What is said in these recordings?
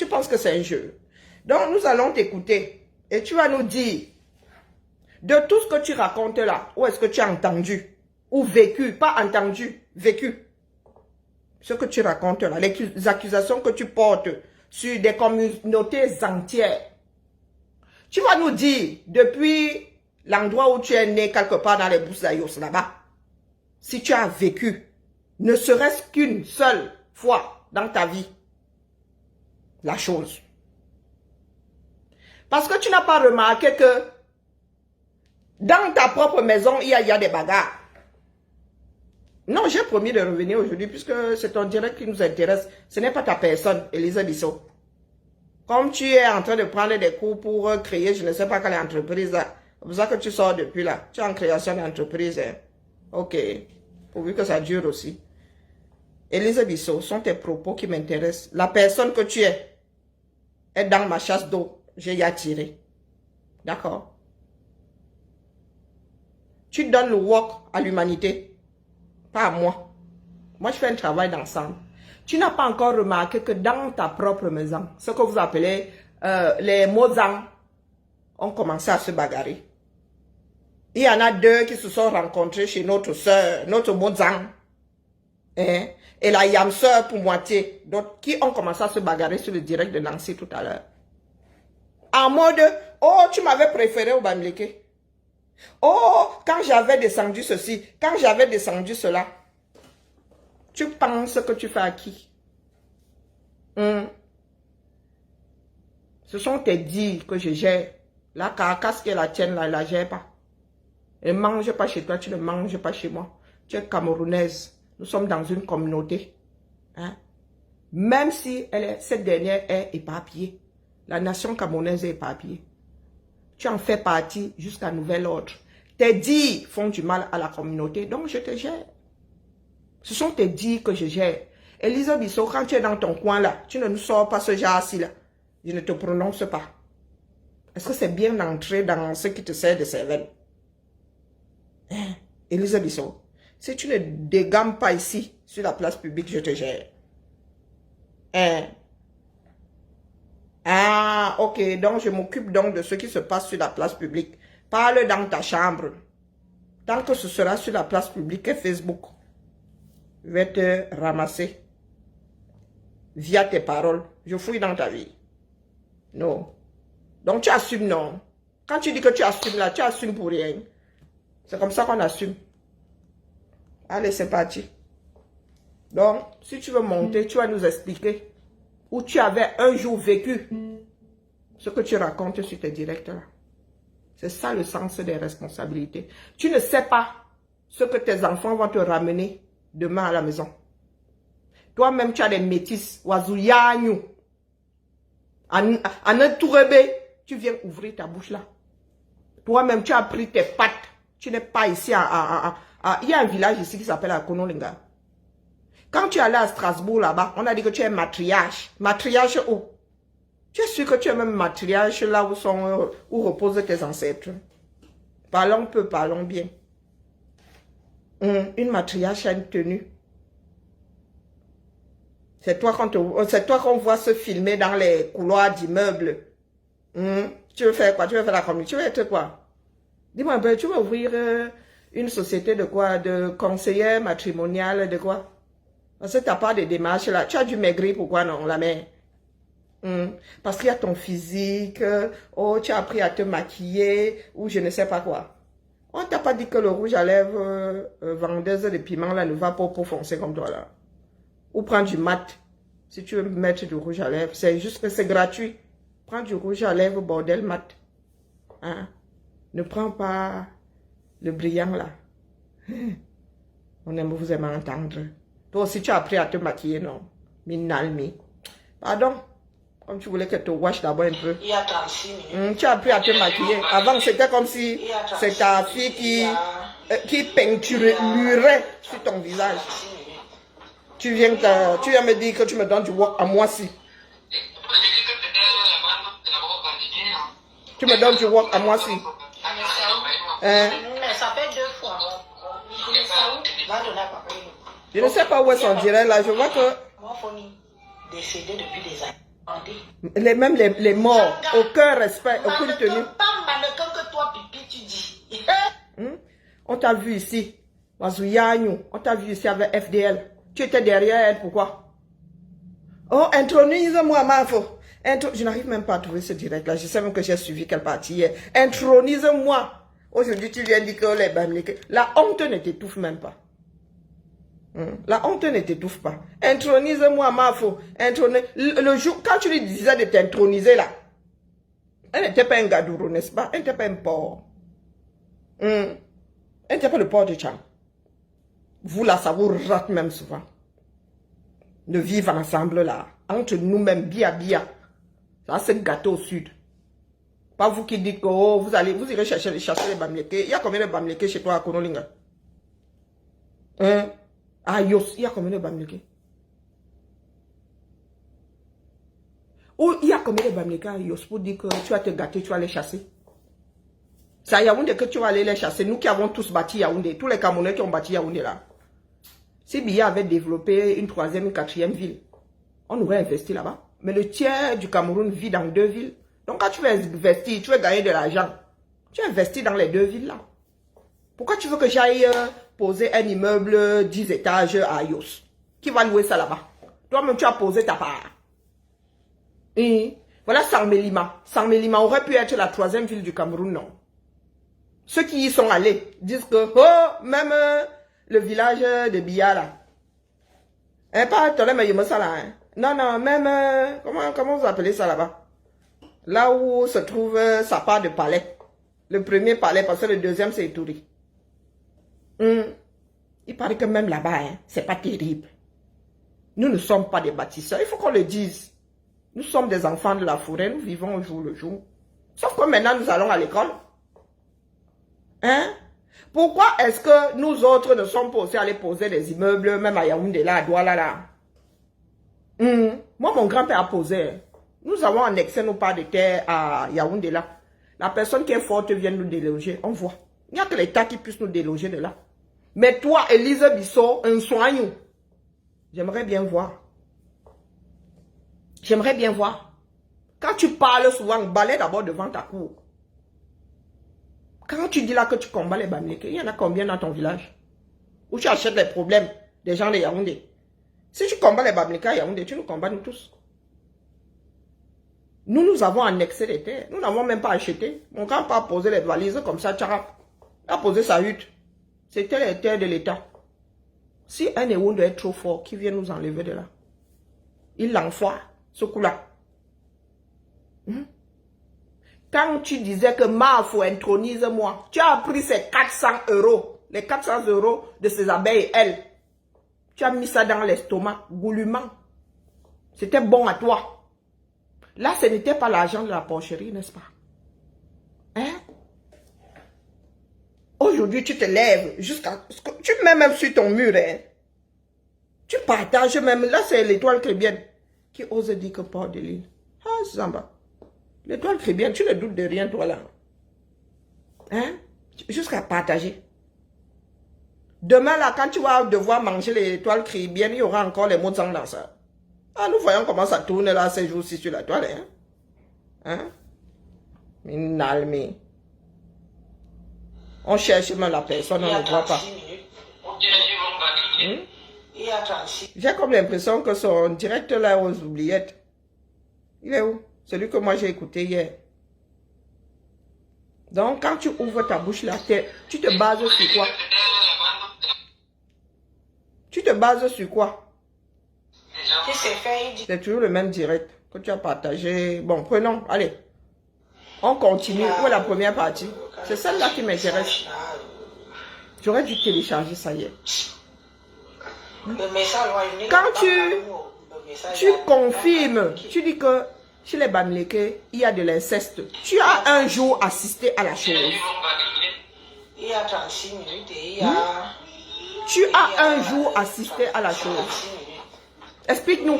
tu penses que c'est un jeu. Donc, nous allons t'écouter. Et tu vas nous dire, de tout ce que tu racontes là, où est-ce que tu as entendu? Ou vécu, pas entendu, vécu. Ce que tu racontes là, les accusations que tu portes sur des communautés entières. Tu vas nous dire, depuis l'endroit où tu es né, quelque part dans les Boussaïos là-bas, si tu as vécu, ne serait-ce qu'une seule fois dans ta vie, la chose. Parce que tu n'as pas remarqué que dans ta propre maison, il y a des bagarres. Non, j'ai promis de revenir aujourd'hui puisque c'est ton direct qui nous intéresse. Ce n'est pas ta personne, Elisa Bissot. Comme tu es en train de prendre des cours pour créer, je ne sais pas quelle entreprise là. C'est pour ça que tu sors depuis là. Tu es en création d'entreprise. Hein? Ok. Pourvu que ça dure aussi. Elisa Bissot, sont tes propos qui m'intéressent. La personne que tu es dans ma chasse d'eau. J'ai y attiré. D'accord? Tu donnes le work à l'humanité. Pas à moi. Moi, je fais un travail d'ensemble. Tu n'as pas encore remarqué que dans ta propre maison, ce que vous appelez les Mozang ont commencé à se bagarrer. Il y en a deux qui se sont rencontrés chez notre soeur, notre Mozang. Hein? Et la Yam soeur pour moitié. Donc, qui ont commencé à se bagarrer sur le direct de Nancy tout à l'heure. En mode, oh, tu m'avais préféré au Bamileke. Oh, quand j'avais descendu ceci, quand j'avais descendu cela. Tu penses que tu fais à qui? Ce sont tes dires que je gère. La carcasse qui est la tienne, là, je ne la gère pas. Ne mange pas chez toi, tu ne manges pas chez moi. Tu es camerounaise. Nous sommes dans une communauté. Hein? Même si cette dernière est éparpillée. La nation camerounaise est éparpillée. Tu en fais partie jusqu'à nouvel ordre. Tes dires font du mal à la communauté, donc je te gère. Ce sont tes dires que je gère. Elisa Bissot, quand tu es dans ton coin là, tu ne nous sors pas ce genre-ci là. Je ne te prononce pas. Est-ce que c'est bien d'entrer dans ce qui te sert de cervelle? Hein? Elisa Bissot, si tu ne dégammes pas ici, sur la place publique, je te gère. Hein? Ah, ok. Donc, je m'occupe donc de ce qui se passe sur la place publique. Parle dans ta chambre. Tant que ce sera sur la place publique et Facebook, je vais te ramasser. Via tes paroles. Je fouille dans ta vie. Non. Donc, tu assumes, non. Quand tu dis que tu assumes là, tu assumes pour rien. C'est comme ça qu'on assume. Allez, c'est parti. Donc, si tu veux monter, tu vas nous expliquer où tu avais un jour vécu ce que tu racontes sur tes directs là. C'est ça le sens des responsabilités. Tu ne sais pas ce que tes enfants vont te ramener demain à la maison. Toi-même, tu as des métis. Wazouyanyu. En un tourebé, tu viens ouvrir ta bouche là. Toi-même, tu as pris tes pattes. Tu n'es pas ici il y a un village ici qui s'appelle Akonolinga. Quand tu es allé à Strasbourg là-bas, on a dit que tu es matriarche. Matriarche où? Tu es sûr que tu es même matriarche là où reposent tes ancêtres? Parlons peu, parlons bien. Une matriarche a une tenue. C'est toi qu'on voit se filmer dans les couloirs d'immeubles. Tu veux faire quoi? Tu veux faire la communauté? Tu veux être quoi? Dis-moi un peu, tu veux ouvrir une société de quoi? De conseillère matrimoniale, de quoi? Parce que tu n'as pas de démarche là. Tu as dû maigrir, pourquoi non, la mère? Parce qu'il y a ton physique, oh, tu as appris à te maquiller, ou je ne sais pas quoi. On t'a pas dit que le rouge à lèvres vendeuse de piment là ne va pas pour foncer comme toi là. Ou prends du mat. Si tu veux mettre du rouge à lèvres, c'est juste que c'est gratuit. Prends du rouge à lèvres, bordel mat. Hein? Ne prends pas le brillant là. On aime vous aimer entendre. Toi aussi tu as appris à te maquiller, non? Minalmi. Pardon? Comme tu voulais que tu wash d'abord un peu. Il y a 36 minutes. Tu as appris à te maquiller. Avant, c'était comme si c'est ta fille qui peinturait sur ton visage. Tu viens me dire que tu me donnes du work à moi si. Tu me donnes du work à moi si. Mais ça fait 2 fois. Je ne sais pas où est son direct là. Je vois que... Moi, Foni, décédé depuis des années. Même les morts, aucun respect, aucune tenue. Pas mannequin que toi, pipi, tu dis. On t'a vu ici, Mazouyanyu, on t'a vu ici avec FDL. Tu étais derrière elle, pourquoi? Oh, intronise-moi, Mafo. Je n'arrive même pas à trouver ce direct-là. Je sais même que j'ai suivi quelle partie hier. Intronise-moi. Aujourd'hui, tu viens dire que les Bamileke. La honte ne t'étouffe même pas. La honte ne t'étouffe pas. Intronise-moi, Mafo. Le jour, quand tu lui disais de t'introniser là, elle n'était pas un gadouro, n'est-ce pas? Elle n'était pas un porc. Elle n'était pas le porc de Tcham. Vous là, ça vous rate même souvent. De vivre ensemble là, entre nous-mêmes, bia. Ça, c'est gâteau au sud. Pas vous qui dites que oh, vous irez chercher les Bamileke. Il y a combien de Bamileke chez toi à Konolinga? À Yos, il y a combien de Bamileke? Ou il y a combien de Bamileke à Yos pour dire que tu vas te gâter, tu vas les chasser? C'est à Yaoundé que tu vas aller les chasser. Nous qui avons tous bâti Yaoundé, tous les Camerounais qui ont bâti Yaoundé là. Si Biya avait développé une troisième, une quatrième ville, on aurait investi là-bas. Mais le tiers du Cameroun vit dans 2 villes. Donc quand tu veux investir, tu veux gagner de l'argent, tu investis dans les 2 villes là. Pourquoi tu veux que j'aille poser un immeuble 10 étages à Yos? Qui va louer ça là-bas? Toi-même tu as posé ta part. Et voilà Sangmelima. Sangmelima aurait pu être la 3e ville du Cameroun, non? Ceux qui y sont allés disent que, oh, même le village de Biya là. Pas Tolé ça là. Non, même, comment vous appelez ça là-bas? Là où se trouve sa part de palais. Le premier palais, parce que le deuxième c'est Touri. Il paraît que même là-bas, c'est pas terrible. Nous ne sommes pas des bâtisseurs, il faut qu'on le dise. Nous sommes des enfants de la forêt, nous vivons au jour le jour. Sauf que maintenant nous allons à l'école. Pourquoi est-ce que nous autres ne sommes pas aussi allés poser des immeubles, même à Yaoundé là, à Douala là? Moi, mon grand-père a posé. Nous avons annexé nos parts de terre à Yaoundé là. La personne qui est forte vient nous déloger, on voit. Il n'y a que l'État qui puisse nous déloger de là. Mais toi, Élise Bissot, un soignant, j'aimerais bien voir. J'aimerais bien voir. Quand tu parles souvent, balai d'abord devant ta cour. Quand tu dis là que tu combats les Bamileke, il y en a combien dans ton village? Où tu achètes les problèmes des gens de Yaoundé? Si tu combats les Bamileke à Yaoundé, tu nous combats nous tous. Nous avons annexé les terres. Nous n'avons même pas acheté. Mon grand-père a posé les valises comme ça, tcharap. Il a posé sa hutte. C'était les terres de l'État. Si un Yaoundé est trop fort, qui vient nous enlever de là? Il l'envoie, ce coup-là. Quand tu disais que Mafo intronise-moi, tu as pris ces 400 €, les 400 € de ces abeilles, elles. Tu as mis ça dans l'estomac, goulûment. C'était bon à toi. Là, ce n'était pas l'argent de la porcherie, n'est-ce pas? Aujourd'hui, tu te lèves jusqu'à... Tu mets même sur ton mur, Tu partages même... Là, c'est l'étoile chrétienne qui ose dire que Port de l'île. Ah, Zamba. L'étoile chrétienne, tu ne doutes de rien, toi, là. Jusqu'à partager. Demain, là, quand tu vas devoir manger l'étoile chrétienne, il y aura encore les mots de sang dans ça. Ah, nous voyons comment ça tourne, là, ces jours-ci sur la toile, Une almée. On cherche même la personne, on ne voit pas. J'ai comme l'impression que son direct là aux oubliettes. Il est où? Celui que moi j'ai écouté hier. Donc quand tu ouvres ta bouche là, tu te bases sur quoi? Tu te bases sur quoi? C'est toujours le même direct que tu as partagé. Bon, prenons, allez. On continue. Où est la première partie? C'est celle-là qui m'intéresse. J'aurais dû télécharger ça hier. Quand tu confirmes, tu dis que chez les Bamileke, il y a de l'inceste. Tu as un jour assisté à la chose. Tu as un jour assisté à la chose. Explique-nous.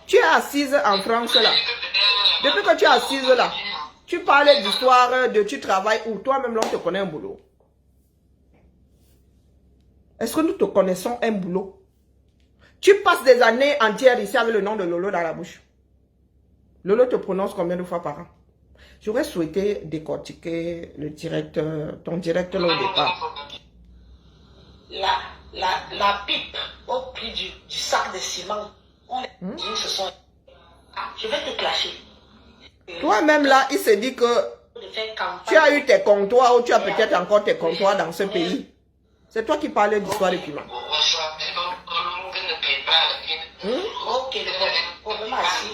Tu es assise en France là. Depuis que tu es assise là, tu parles d'histoire de tu travailles où toi-même l'on te connaît un boulot. Est-ce que nous te connaissons un boulot? Tu passes des années entières ici avec le nom de Lolo dans la bouche. Lolo te prononce combien de fois par an? J'aurais souhaité décortiquer le directeur, ton directeur là au départ. La pipe au prix du sac de ciment. On les dit, ce sont... Ah, je vais te clasher. Toi-même là, il se dit que tu as eu tes comptoirs ou tu as peut-être encore tes comptoirs dans ce pays. C'est toi qui parles d'histoire de piment.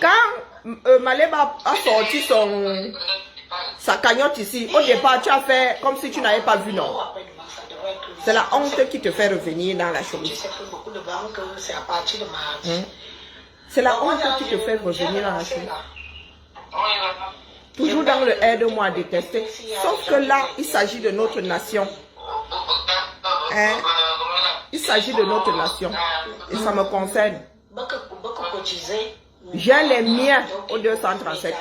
Quand Maleba a sorti sa cagnotte ici, au départ tu as fait comme si tu n'avais pas vu, non? C'est la honte qui te fait revenir dans la chose. C'est la honte qui te fait revenir dans la chose. Toujours dans le aide-moi à détester. Sauf que là, il s'agit de notre nation. Hein? Il s'agit de notre nation. Et ça me concerne. J'ai les miens au 237.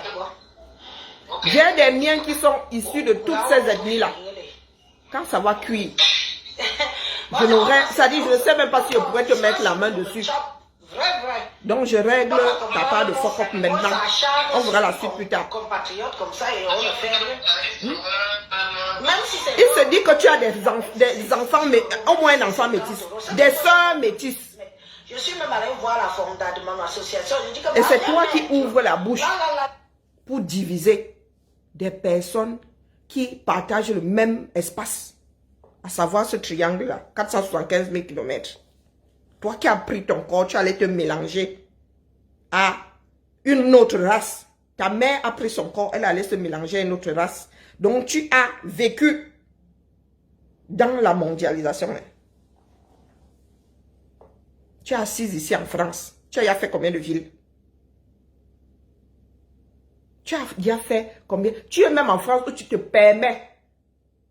J'ai des miens qui sont issus de toutes ces ethnies-là. Quand ça va cuire, je n'aurais... Ça dit, je ne sais même pas si je pourrais te mettre la main dessus. Donc je règle ta part de fuck up maintenant. On verra la suite plus tard. Il se dit que tu as des enfants, mais au moins un enfant métis. Des soeurs métisses. Je suis même allé voir la fondation de mon association. Et c'est toi qui ouvres la bouche pour diviser des personnes qui partagent le même espace. À savoir ce triangle-là, 475 000 km. Toi qui as pris ton corps, tu allais te mélanger à une autre race. Ta mère a pris son corps, elle allait se mélanger à une autre race. Donc tu as vécu dans la mondialisation. Tu es assise ici en France. Tu as fait combien de villes? Tu as déjà fait combien? Tu es même en France où tu te permets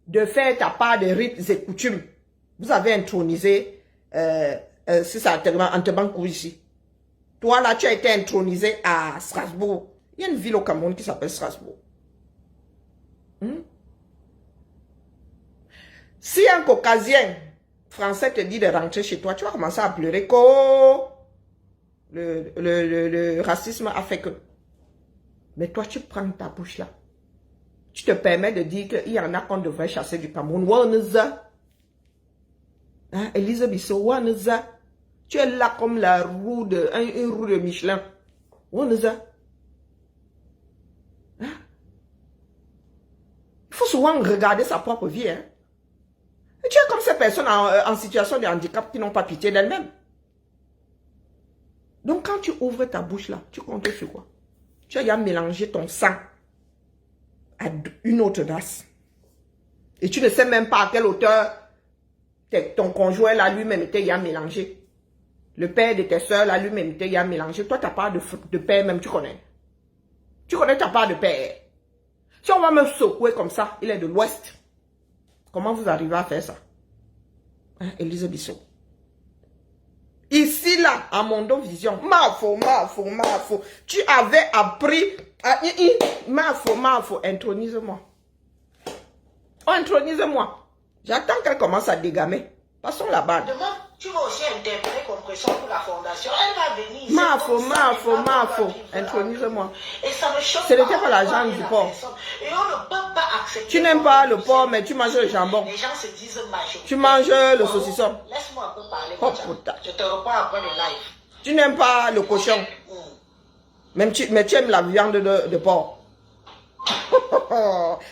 de faire ta part de rites et coutumes. Vous avez intronisé, c'est ça, Antebankou ici. Toi là, tu as été intronisé à Strasbourg. Il y a une ville au Cameroun qui s'appelle Strasbourg. Si un caucasien français te dit de rentrer chez toi, tu vas commencer à pleurer que le racisme a fait que. Mais toi, tu prends ta bouche là. Tu te permets de dire qu'il y en a qu'on devrait chasser du Cameroun. Hein, Elisa Bissot, tu es là comme la roue de, une roue de Michelin. Hein? Il faut souvent regarder sa propre vie. Hein? Et tu es comme ces personnes en situation de handicap qui n'ont pas pitié d'elles-mêmes. Donc quand tu ouvres ta bouche là, tu comptes sur quoi? Tu as mélangé ton sang à une autre race. Et tu ne sais même pas à quelle hauteur ton conjoint là lui-même était mélangé. Le père de tes soeurs là lui-même était mélangé. Toi, ta part de père même, tu connais. Tu connais ta part de père. Si on va me secouer comme ça, il est de l'ouest. Comment vous arrivez à faire ça? Hein, Elisa Bissot. Ici, là, à Mondo Vision, Mafo. Tu avais appris à... Mafo, intronise-moi. Oh, intronise-moi. J'attends qu'elle commence à dégamer. Passons là-bas. Demain, tu vas aussi interpréter comme pression pour la fondation. Elle va venir ici. Mafo, intronise-moi. Et ça me choque. Ce n'était pas l'argent du porc. Et on ne peut pas accepter. Tu n'aimes pas le porc, mais tu manges le jambon. Les gens se disent majorité. Tu manges le saucisson. Laisse-moi un peu parler. Oh, putain. Je te reprends après le live. Tu n'aimes pas le cochon. Mais tu aimes la viande de porc.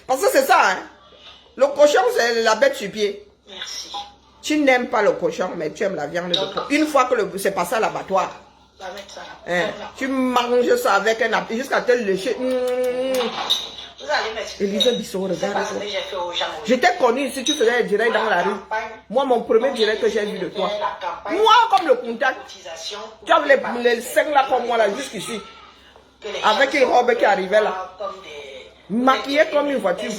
Parce que c'est ça, hein. Le cochon, c'est la bête sur pied. Merci. Tu n'aimes pas le cochon, mais tu aimes la viande de porc. Une fois que c'est passé à l'abattoir, hein, tu manges ça avec un appui jusqu'à te lécher. Elisa Bissot, regarde. Je t'ai connu si tu faisais un direct dans la rue. Moi, mon premier direct que j'ai vu de toi. Moi, comme le contact. Tu avais les seins là comme moi, là, jusqu'ici. Avec une robe qui arrivait là. Maquillée comme une voiture.